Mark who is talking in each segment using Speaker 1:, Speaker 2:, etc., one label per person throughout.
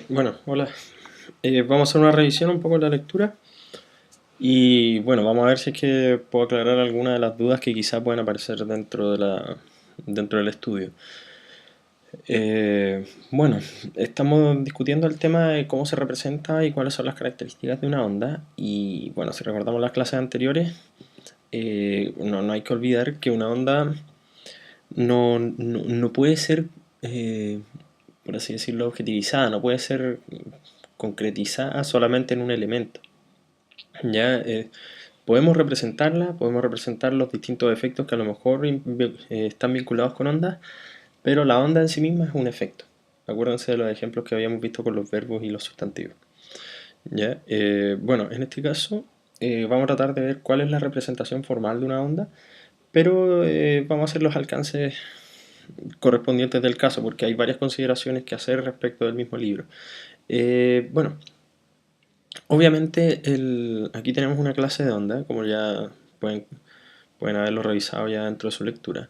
Speaker 1: Bueno, hola. Vamos a hacer una revisión un poco de la lectura y bueno, vamos a ver si es que puedo aclarar algunas de las dudas que quizá puedan aparecer dentro del estudio. Bueno, estamos discutiendo el tema de cómo se representa y cuáles son las características de una onda y bueno, si recordamos las clases anteriores, no hay que olvidar que una onda no puede ser, eh, por así decirlo, objetivizada, no puede ser concretizada solamente en un elemento. Ya podemos representar los distintos efectos que a lo mejor están vinculados con ondas, pero la onda en sí misma es un efecto. Acuérdense de los ejemplos que habíamos visto con los verbos y los sustantivos. ¿Ya? Bueno, en este caso vamos a tratar de ver cuál es la representación formal de una onda, pero vamos a hacer los alcances correspondientes del caso, porque hay varias consideraciones que hacer respecto del mismo libro. Bueno, obviamente aquí tenemos una clase de onda, como ya pueden haberlo revisado ya dentro de su lectura.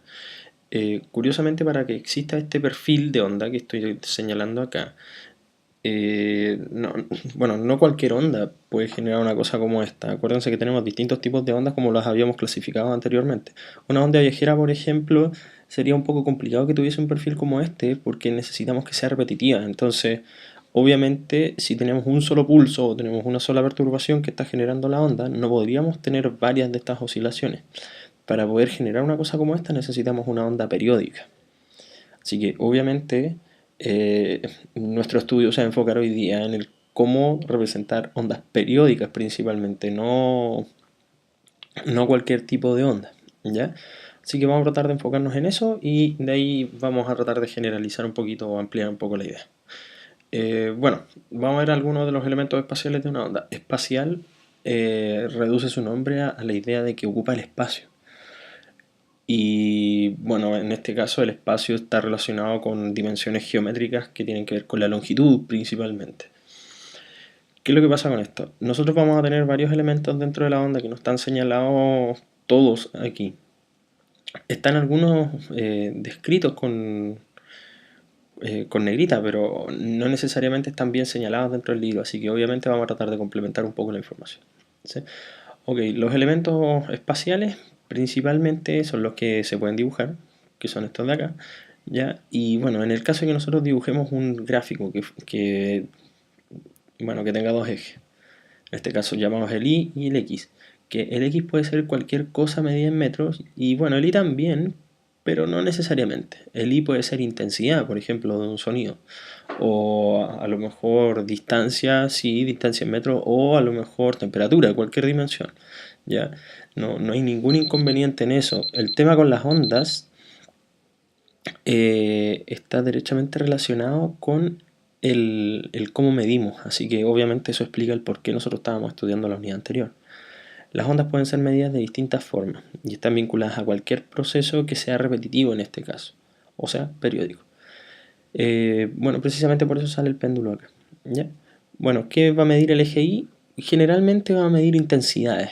Speaker 1: Curiosamente, para que exista este perfil de onda que estoy señalando acá, bueno, no cualquier onda puede generar una cosa como esta. Acuérdense que tenemos distintos tipos de ondas como las habíamos clasificado anteriormente. Una onda viajera, por ejemplo, sería un poco complicado que tuviese un perfil como este porque necesitamos que sea repetitiva. Entonces, obviamente, si tenemos un solo pulso o tenemos una sola perturbación que está generando la onda, no podríamos tener varias de estas oscilaciones. Para poder generar una cosa como esta necesitamos una onda periódica. Así que obviamente eh, nuestro estudio se va a enfocar hoy día en el cómo representar ondas periódicas principalmente, no cualquier tipo de onda, ¿ya? Así que vamos a tratar de enfocarnos en eso y de ahí vamos a tratar de generalizar un poquito o ampliar un poco la idea. Bueno, vamos a ver algunos de los elementos espaciales de una onda. Espacial reduce su nombre a la idea de que ocupa el espacio. Y bueno, en este caso el espacio está relacionado con dimensiones geométricas que tienen que ver con la longitud principalmente. ¿Qué es lo que pasa con esto? Nosotros vamos a tener varios elementos dentro de la onda que no están señalados todos aquí. Están algunos descritos con negrita, pero no necesariamente están bien señalados dentro del libro, así que obviamente vamos a tratar de complementar un poco la información. ¿Sí? Ok, los elementos espaciales principalmente son los que se pueden dibujar, que son estos de acá, ¿ya? Y bueno, en el caso de que nosotros dibujemos un gráfico bueno, que tenga dos ejes, en este caso llamamos el Y y el X, que el X puede ser cualquier cosa medida en metros, y bueno, el Y también, pero no necesariamente. El Y puede ser intensidad, por ejemplo, de un sonido, o a lo mejor distancia, sí, distancia en metros, o a lo mejor temperatura, cualquier dimensión, ¿ya? No hay ningún inconveniente en eso. El tema con las ondas está derechamente relacionado con el cómo medimos, así que obviamente eso explica el por qué nosotros estábamos estudiando la unidad anterior. Las ondas pueden ser medidas de distintas formas y están vinculadas a cualquier proceso que sea repetitivo en este caso, o sea, periódico. Bueno, precisamente por eso sale el péndulo acá, ¿ya? Bueno, ¿qué va a medir el eje Y? Generalmente va a medir intensidades.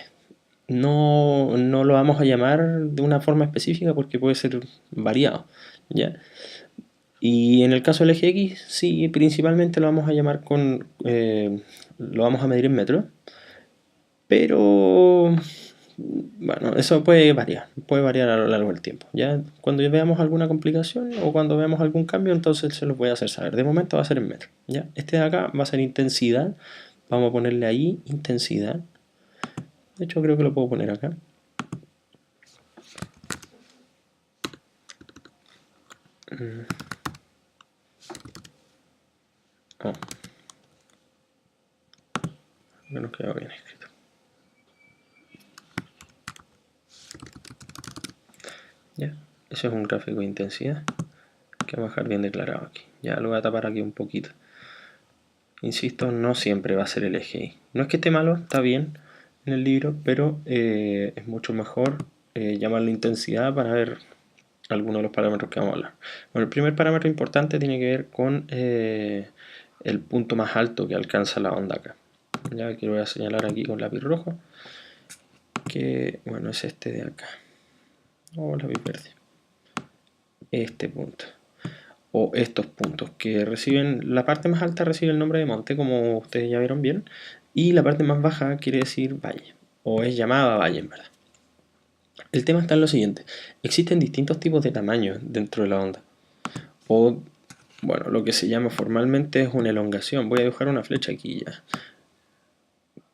Speaker 1: No lo vamos a llamar de una forma específica porque puede ser variado, ¿ya? Y en el caso del eje X, sí, principalmente lo vamos a llamar lo vamos a medir en metros, pero bueno, eso puede variar a lo largo del tiempo. Ya cuando veamos alguna complicación o cuando veamos algún cambio, entonces se los voy a hacer saber. De momento va a ser en metros. ¿Ya? Este de acá va a ser intensidad. Vamos a ponerle ahí intensidad. De hecho, creo que lo puedo poner acá. Oh, no nos queda bien escrito. ¿Ya? Ese es un gráfico de intensidad que va a dejar bien declarado aquí. Ya lo voy a tapar aquí un poquito. Insisto, no siempre va a ser el eje Y. No es que esté malo, está bien en el libro, pero es mucho mejor llamarlo intensidad para ver algunos de los parámetros que vamos a hablar. Bueno, el primer parámetro importante tiene que ver con el punto más alto que alcanza la onda acá. Ya que lo voy a señalar aquí con lápiz rojo, que bueno, es este de acá. O lápiz verde. Este punto. o estos puntos que reciben, la parte más alta recibe el nombre de monte, como ustedes ya vieron bien, y la parte más baja quiere decir valle, o es llamada valle en verdad. El tema está en lo siguiente: existen distintos tipos de tamaños dentro de la onda, o bueno, lo que se llama formalmente es una elongación. Voy a dibujar una flecha aquí ya.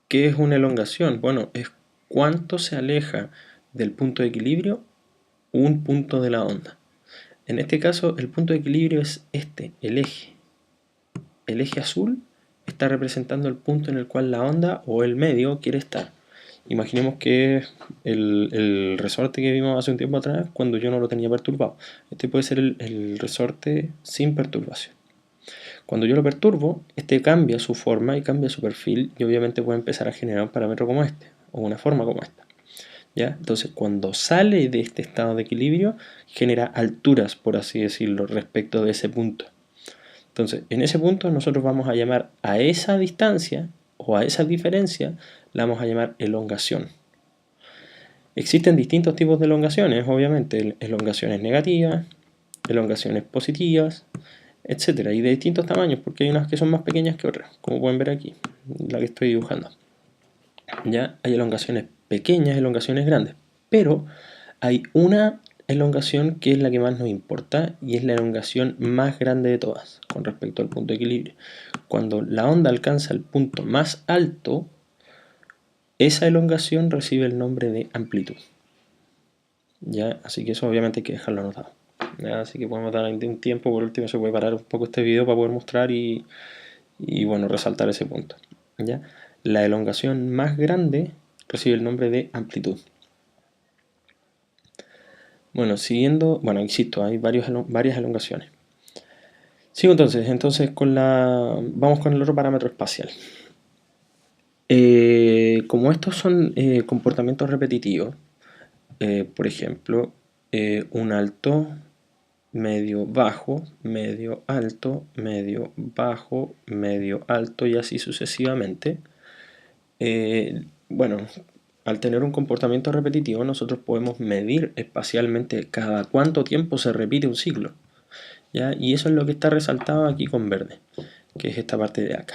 Speaker 1: ¿Qué es una elongación? Bueno, es cuánto se aleja del punto de equilibrio un punto de la onda. En este caso, el punto de equilibrio es este, el eje. El eje azul está representando el punto en el cual la onda o el medio quiere estar. Imaginemos que es el resorte que vimos hace un tiempo atrás cuando yo no lo tenía perturbado. Este puede ser el resorte sin perturbación. Cuando yo lo perturbo, este cambia su forma y cambia su perfil y obviamente puede empezar a generar un parámetro como este o una forma como esta. ¿Ya? Entonces, cuando sale de este estado de equilibrio, genera alturas, por así decirlo, respecto de ese punto. Entonces, en ese punto nosotros vamos a llamar a esa distancia o a esa diferencia, la vamos a llamar elongación. Existen distintos tipos de elongaciones, obviamente, elongaciones negativas, elongaciones positivas, etcétera, y de distintos tamaños, porque hay unas que son más pequeñas que otras, como pueden ver aquí, la que estoy dibujando. Ya hay elongaciones pequeñas, elongaciones grandes, pero hay una elongación que es la que más nos importa y es la elongación más grande de todas con respecto al punto de equilibrio. Cuando la onda alcanza el punto más alto, esa elongación recibe el nombre de amplitud. ¿Ya? Así que eso obviamente hay que dejarlo anotado. ¿Ya? Así que podemos dar un tiempo, por último se puede parar un poco este video para poder mostrar y bueno, resaltar ese punto. ¿Ya? La elongación más grande recibe el nombre de amplitud. Bueno, siguiendo, bueno, insisto, hay varias elongaciones. Sigo entonces vamos con el otro parámetro espacial. Como estos son comportamientos repetitivos, por ejemplo, un alto, medio, bajo, medio, alto, medio, bajo, medio, alto y así sucesivamente. Bueno, al tener un comportamiento repetitivo nosotros podemos medir espacialmente cada cuánto tiempo se repite un ciclo. ¿Ya? Y eso es lo que está resaltado aquí con verde, que es esta parte de acá.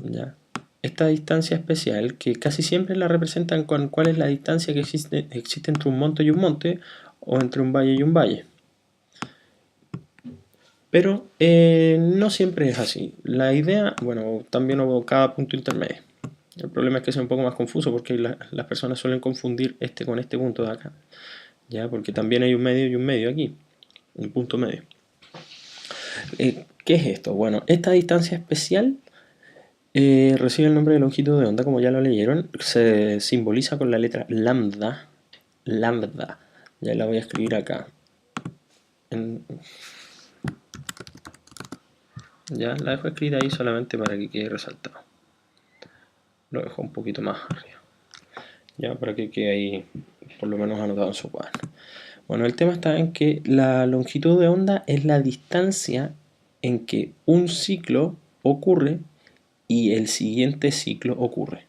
Speaker 1: ¿Ya? Esta distancia especial, que casi siempre la representan con cuál es la distancia que existe entre un monte y un monte, o entre un valle y un valle. Pero no siempre es así. La idea, bueno, también hubo cada punto intermedio. El problema es que es un poco más confuso porque las personas suelen confundir este con este punto de acá. ¿Ya? Porque también hay un medio y un medio aquí. Un punto medio. ¿Qué es esto? Bueno, esta distancia especial recibe el nombre de longitud de onda, como ya lo leyeron. Se simboliza con la letra lambda. Lambda. Ya la voy a escribir acá. Ya la dejo escrita ahí solamente para que quede resaltado. Lo dejo un poquito más arriba. Ya para que quede ahí por lo menos anotado en su cuaderno. Bueno, el tema está en que la longitud de onda es la distancia en que un ciclo ocurre y el siguiente ciclo ocurre.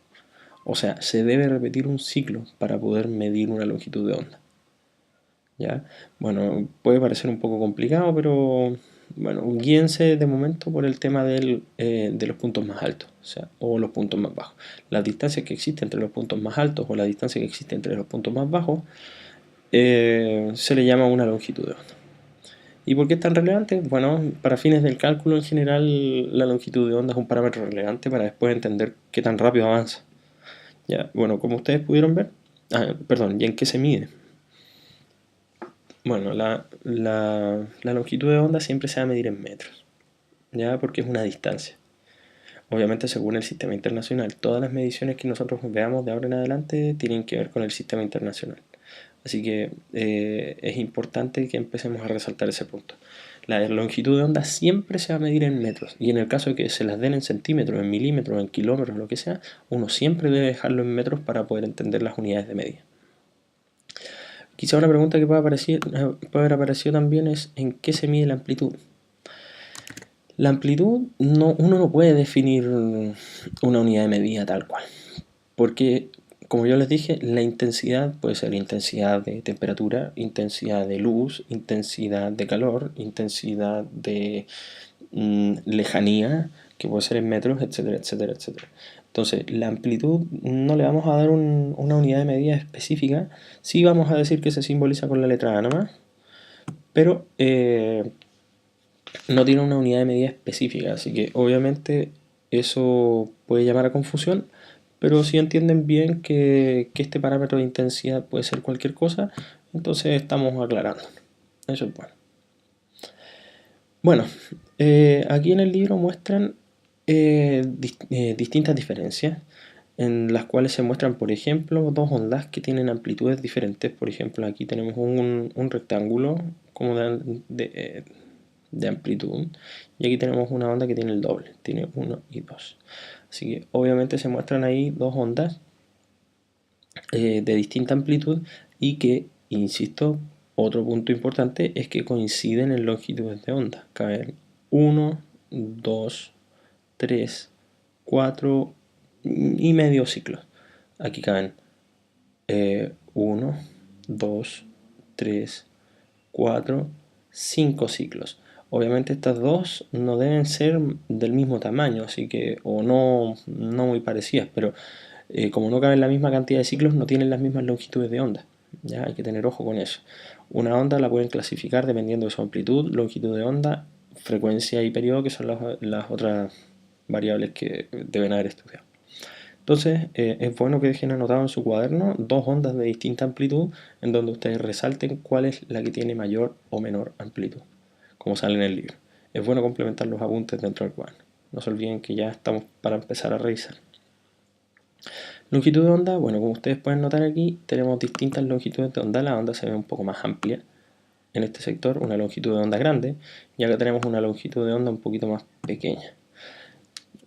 Speaker 1: O sea, se debe repetir un ciclo para poder medir una longitud de onda. ¿Ya? Bueno, puede parecer un poco complicado, pero bueno, guíense de momento por el tema de los puntos más altos, o los puntos más bajos. La distancia que existe entre los puntos más altos o la distancia que existe entre los puntos más bajos se le llama una longitud de onda. ¿Y por qué es tan relevante? Bueno, para fines del cálculo en general la longitud de onda es un parámetro relevante para después entender qué tan rápido avanza. Ya, bueno, como ustedes pudieron ver, perdón, ¿y en qué se mide? Bueno, la longitud de onda siempre se va a medir en metros, ya, porque es una distancia. Obviamente, según el sistema internacional, todas las mediciones que nosotros veamos de ahora en adelante tienen que ver con el sistema internacional. Así que es importante que empecemos a resaltar ese punto. La longitud de onda siempre se va a medir en metros, y en el caso de que se las den en centímetros, en milímetros, en kilómetros, lo que sea, uno siempre debe dejarlo en metros para poder entender las unidades de medida. Quizá una pregunta que puede haber aparecido también es ¿en qué se mide la amplitud? La amplitud uno no puede definir una unidad de medida tal cual, porque como yo les dije, la intensidad puede ser intensidad de temperatura, intensidad de luz, intensidad de calor, intensidad de lejanía, que puede ser en metros, etcétera, etcétera, etcétera. Entonces, la amplitud no le vamos a dar una unidad de medida específica, sí vamos a decir que se simboliza con la letra A nomás, pero no tiene una unidad de medida específica, así que obviamente eso puede llamar a confusión, pero si entienden bien que este parámetro de intensidad puede ser cualquier cosa, entonces estamos aclarando. Eso es bueno. Bueno, aquí en el libro muestran distintas diferencias, en las cuales se muestran, por ejemplo, dos ondas que tienen amplitudes diferentes. Por ejemplo, aquí tenemos un rectángulo como de amplitud, y aquí tenemos una onda que tiene el doble, tiene 1 y 2. Así que obviamente se muestran ahí dos ondas de distinta amplitud y que, insisto, otro punto importante es que coinciden en longitudes de onda. Caben 1, 2, 3, 4 y medio ciclos. Aquí caben 1, 2, 3, 4, 5 ciclos. Obviamente estas dos no deben ser del mismo tamaño, así que, o no muy parecidas, pero como no caben la misma cantidad de ciclos, no tienen las mismas longitudes de onda. Ya hay que tener ojo con eso. Una onda la pueden clasificar dependiendo de su amplitud, longitud de onda, frecuencia y periodo, que son las otras variables que deben haber estudiado. Entonces, es bueno que dejen anotado en su cuaderno dos ondas de distinta amplitud, en donde ustedes resalten cuál es la que tiene mayor o menor amplitud, como sale en el libro. Es bueno complementar los apuntes dentro del cuaderno. No se olviden que ya estamos para empezar a revisar. Longitud de onda, bueno, como ustedes pueden notar aquí, tenemos distintas longitudes de onda. La onda se ve un poco más amplia en este sector, una longitud de onda grande, y acá tenemos una longitud de onda un poquito más pequeña.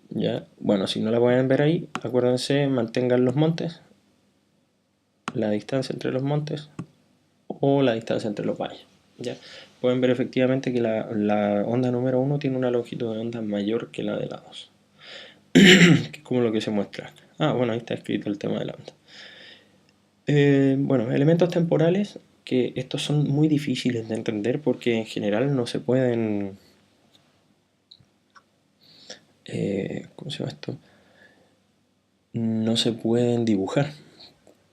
Speaker 1: ¿Ya? Bueno, si no la pueden ver ahí, acuérdense, mantengan los montes, la distancia entre los montes o la distancia entre los valles. ¿Ya? Pueden ver efectivamente que la onda número 1 tiene una longitud de onda mayor que la de la 2, que es como lo que se muestra. Ah, bueno, ahí está escrito el tema de la onda. Bueno, elementos temporales, que estos son muy difíciles de entender porque en general no se pueden... ¿cómo se llama esto? No se pueden dibujar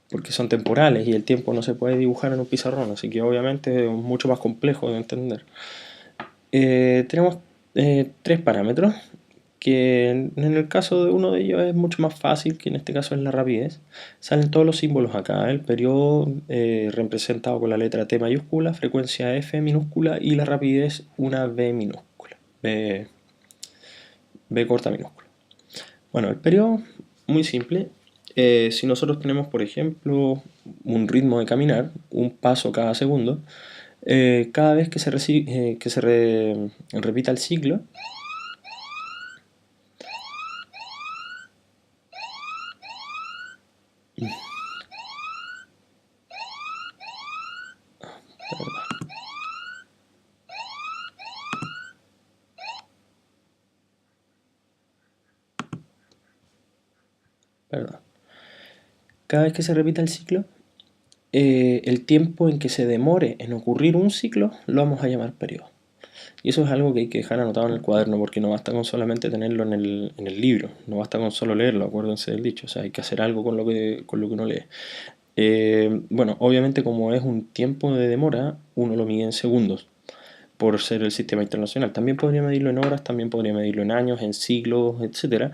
Speaker 1: porque son temporales y el tiempo no se puede dibujar en un pizarrón, así que obviamente es mucho más complejo de entender. Tenemos tres parámetros, que en el caso de uno de ellos es mucho más fácil, que en este caso es la rapidez. Salen todos los símbolos acá, el periodo representado con la letra T mayúscula, frecuencia F minúscula y la rapidez una B minúscula, B corta minúscula. Bueno, el periodo, muy simple. Si nosotros tenemos, por ejemplo, un ritmo de caminar, un paso cada segundo, cada vez que repita el ciclo, perdón, cada vez que se repita el ciclo, el tiempo en que se demore en ocurrir un ciclo lo vamos a llamar periodo. Y eso es algo que hay que dejar anotado en el cuaderno, porque no basta con solamente tenerlo en el libro, no basta con solo leerlo, acuérdense del dicho, o sea, hay que hacer algo con lo que uno lee. Bueno, obviamente como es un tiempo de demora, uno lo mide en segundos, por ser el sistema internacional. También podría medirlo en horas, también podría medirlo en años, en siglos, etc.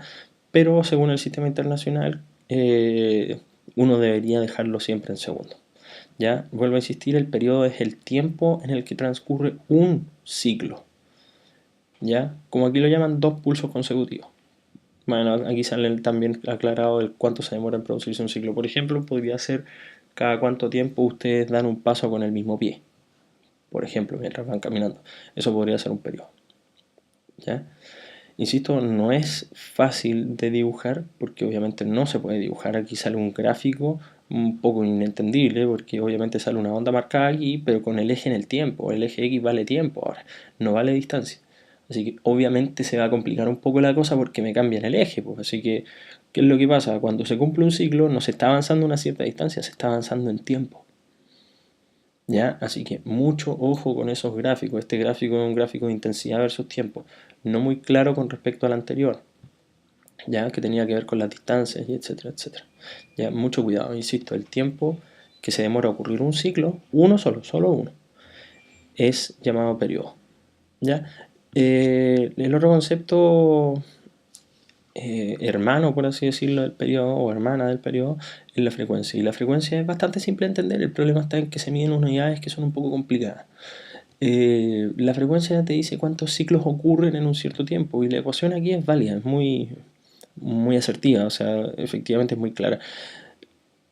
Speaker 1: Pero según el sistema internacional, uno debería dejarlo siempre en segundos. ¿Ya? Vuelvo a insistir, el periodo es el tiempo en el que transcurre un ciclo. ¿Ya? Como aquí lo llaman, dos pulsos consecutivos. Bueno, aquí sale también aclarado el cuánto se demora en producirse un ciclo. Por ejemplo, podría ser cada cuánto tiempo ustedes dan un paso con el mismo pie. Por ejemplo, mientras van caminando. Eso podría ser un periodo. ¿Ya? Insisto, no es fácil de dibujar porque obviamente no se puede dibujar. Aquí sale un gráfico un poco inentendible porque obviamente sale una onda marcada aquí, pero con el eje en el tiempo. El eje X vale tiempo ahora, no vale distancia. Así que obviamente se va a complicar un poco la cosa porque me cambian el eje. Pues. Así que ¿Qué es lo que pasa? Cuando se cumple un ciclo no se está avanzando a una cierta distancia, se está avanzando en tiempo. ¿Ya? Así que mucho ojo con esos gráficos. Este gráfico es un gráfico de intensidad versus tiempo, no muy claro con respecto al anterior, ¿ya? Que tenía que ver con las distancias y etcétera, etcétera. ¿Ya? Mucho cuidado, insisto, el tiempo que se demora a ocurrir un ciclo, uno solo uno, es llamado periodo. ¿Ya? El otro concepto hermano, por así decirlo, del periodo, o hermana del periodo, es la frecuencia. Y la frecuencia es bastante simple de entender, el problema está en que se miden unidades que son un poco complicadas. La frecuencia te dice cuántos ciclos ocurren en un cierto tiempo, y la ecuación aquí es válida, es muy asertiva, o sea, efectivamente es muy clara.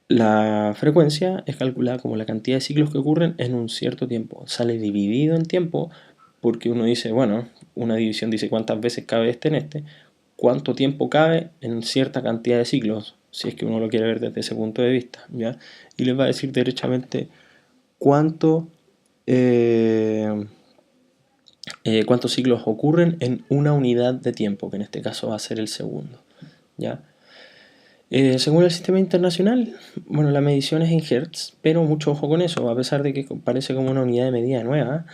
Speaker 1: La frecuencia es calculada como la cantidad de ciclos que ocurren en un cierto tiempo. Sale dividido en tiempo porque uno dice, bueno, una división dice cuántas veces cabe este en este, cuánto tiempo cabe en cierta cantidad de ciclos, si es que uno lo quiere ver desde ese punto de vista, ¿ya? Y les va a decir derechamente cuánto, eh, cuántos ciclos ocurren en una unidad de tiempo, que en este caso va a ser el segundo, ¿ya? Según el sistema internacional, bueno, la medición es en Hertz, pero mucho ojo con eso, a pesar de que parece como una unidad de medida nueva,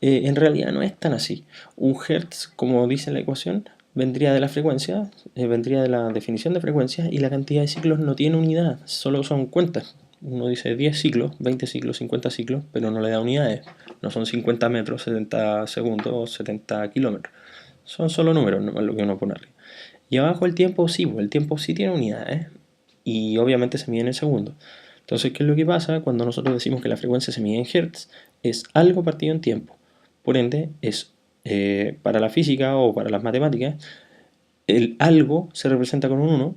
Speaker 1: en realidad no es tan así. Un Hertz, como dice la ecuación, vendría de la frecuencia, vendría de la definición de frecuencia, y la cantidad de ciclos no tiene unidad, solo son cuentas. Uno dice 10 ciclos, 20 ciclos, 50 ciclos, pero no le da unidades. No son 50 metros, 70 segundos o 70 kilómetros. Son solo números, no es lo que uno pone arriba. Y abajo el tiempo sí, pues el tiempo sí tiene unidades, y obviamente se mide en segundos. Entonces, ¿qué es lo que pasa cuando nosotros decimos que la frecuencia se mide en Hertz? Es algo partido en tiempo. Por ende, es para la física o para las matemáticas, el algo se representa con un 1,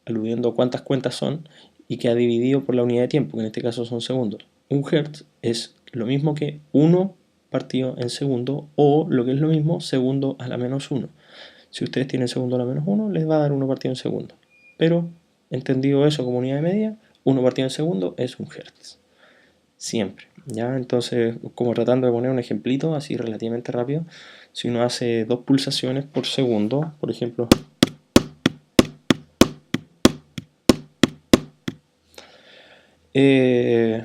Speaker 1: aludiendo a cuántas cuentas son, y que ha dividido por la unidad de tiempo, que en este caso son segundos. Un Hertz es lo mismo que 1 partido en segundo, o lo que es lo mismo, segundo a la menos 1. Si ustedes tienen segundo a la menos 1, les va a dar 1 partido en segundo. Pero, entendido eso como unidad de medida, 1 partido en segundo es un Hertz. Siempre. ¿Ya? Entonces, como tratando de poner un ejemplito así relativamente rápido, si uno hace 2 pulsaciones por segundo, por ejemplo, eh,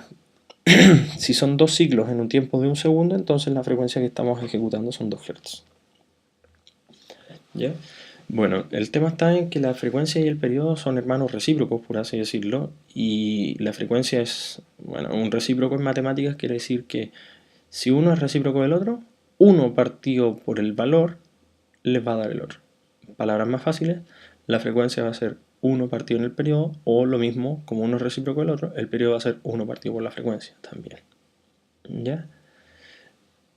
Speaker 1: si son 2 ciclos en un tiempo de un segundo, entonces la frecuencia que estamos ejecutando son 2 Hz. ¿Ya? Bueno, el tema está en que la frecuencia y el periodo son hermanos recíprocos, por así decirlo, y la frecuencia es, bueno, un recíproco en matemáticas quiere decir que si uno es recíproco del otro, uno partido por el valor les va a dar el otro. Palabras más fáciles, la frecuencia va a ser 1 partido en el periodo, o lo mismo, como uno es recíproco del otro, el periodo va a ser 1 partido por la frecuencia también. ¿Ya?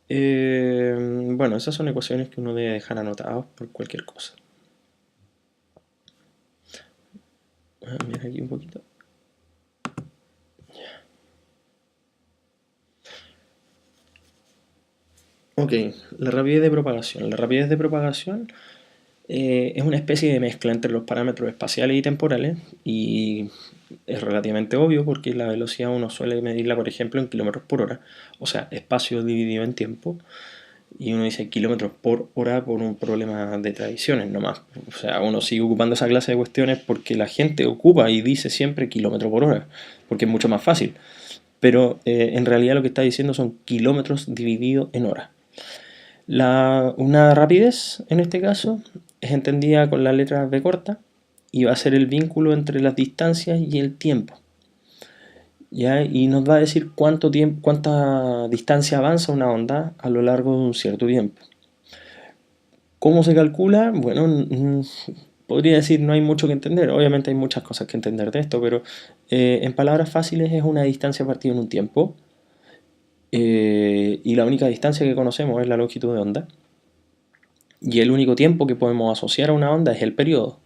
Speaker 1: Bueno, esas son ecuaciones que uno debe dejar anotadas por cualquier cosa. Mira aquí un poquito. Ok, la rapidez de propagación. La rapidez de propagación es una especie de mezcla entre los parámetros espaciales y temporales, y es relativamente obvio porque la velocidad uno suele medirla, por ejemplo, en kilómetros por hora, o sea, espacio dividido en tiempo, y uno dice kilómetros por hora por un problema de tradiciones nomás. O sea, uno sigue ocupando esa clase de cuestiones porque la gente ocupa y dice siempre kilómetro por hora, porque es mucho más fácil. Pero en realidad lo que está diciendo son kilómetros dividido en hora. Una rapidez, en este caso, es entendida con la letra B corta y va a ser el vínculo entre las distancias y el tiempo. ¿Ya? Y nos va a decir cuánto tiempo, cuánta distancia avanza una onda a lo largo de un cierto tiempo. ¿Cómo se calcula? Bueno, podría decir no hay mucho que entender. Obviamente hay muchas cosas que entender de esto, pero en palabras fáciles es una distancia partida en un tiempo. Y la única distancia que conocemos es la longitud de onda. Y el único tiempo que podemos asociar a una onda es el periodo.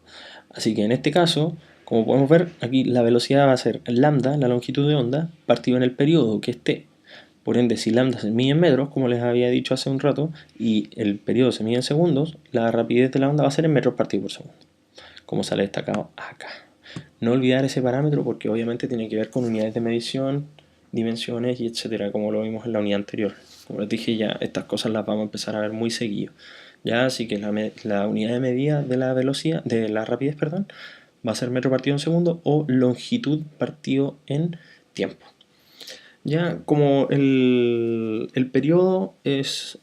Speaker 1: Así que en este caso, como podemos ver, aquí la velocidad va a ser lambda, la longitud de onda, partido en el periodo, que es t. Por ende, si lambda se mide en metros, como les había dicho hace un rato, y el periodo se mide en segundos, la rapidez de la onda va a ser en metros partido por segundo, como sale destacado acá. No olvidar ese parámetro porque obviamente tiene que ver con unidades de medición, dimensiones y etcétera, como lo vimos en la unidad anterior. Como les dije, ya estas cosas las vamos a empezar a ver muy seguido. Ya, así que la unidad de medida de la velocidad, de la rapidez, perdón, va a ser metro partido en segundo o longitud partido en tiempo. Ya como el periodo es,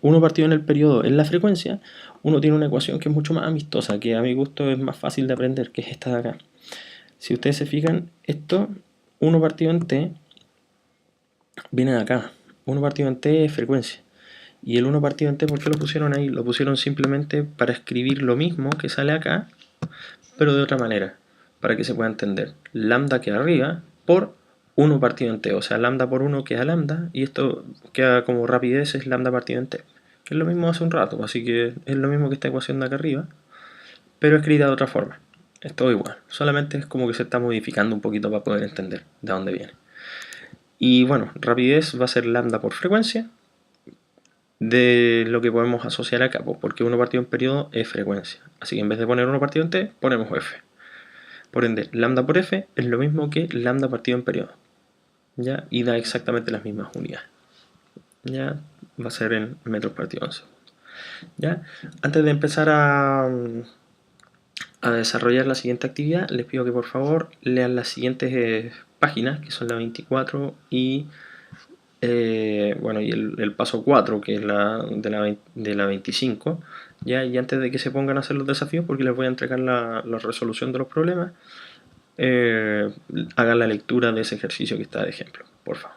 Speaker 1: uno partido en el periodo es la frecuencia, uno tiene una ecuación que es mucho más amistosa, que a mi gusto es más fácil de aprender, que es esta de acá. Si ustedes se fijan, esto, 1 partido en t, viene de acá. 1 partido en t es frecuencia. Y el 1 partido en t, ¿por qué lo pusieron ahí? Lo pusieron simplemente para escribir lo mismo que sale acá, pero de otra manera, para que se pueda entender. Lambda queda arriba por 1 partido en t, o sea, lambda por 1 queda lambda, y esto queda como rapidez, es lambda partido en t, que es lo mismo hace un rato, así que es lo mismo que esta ecuación de acá arriba, pero escrita de otra forma. Es todo igual, solamente es como que se está modificando un poquito para poder entender de dónde viene. Y bueno, rapidez va a ser lambda por frecuencia de lo que podemos asociar acá, porque 1 partido en periodo es frecuencia. Así que en vez de poner 1 partido en t, ponemos f. Por ende, lambda por f es lo mismo que lambda partido en periodo. ¿Ya? Y da exactamente las mismas unidades. ¿Ya? Va a ser en metros partido en segundo. ¿Ya? Antes de empezar a desarrollar la siguiente actividad, les pido que por favor lean las siguientes páginas, que son la 24 y el paso 4, que es de la 25, ¿ya? Y antes de que se pongan a hacer los desafíos, porque les voy a entregar la resolución de los problemas, hagan la lectura de ese ejercicio que está de ejemplo, por favor.